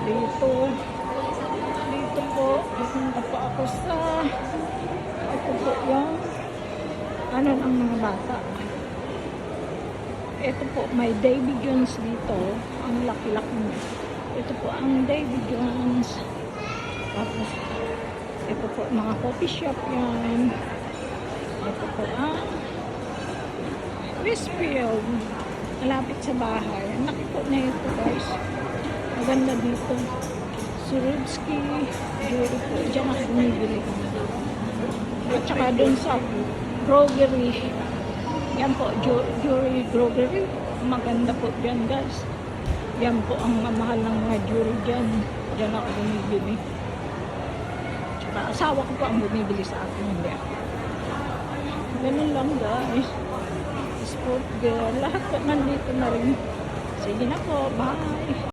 dito. Dito po, pupunta po ako sa ito po yung ano ng mga bata. Ito po, may Davy Jones dito. Ang laki-laki niya. Ito po ang Davy Jones. Tapos, ito po, mga coffee shop yan. Ito po ang Westfield. Malapit sa bahay. Ang laki po na ito, guys. Maganda dito. Surudsky. Jewelry po. Diyan ako bumibili. At saka dun sa grocery. Yan po, jewelry grocery. Maganda po dyan, guys. Yan po ang mamahal ng mga jewelry dyan. Diyan ako bumibili. Tsaka asawa ko po ang bumibili sa akin. Hindi ako. Ganun lang, guys. Sport girl. Lahat po nandito na rin. Sige na po. Bye.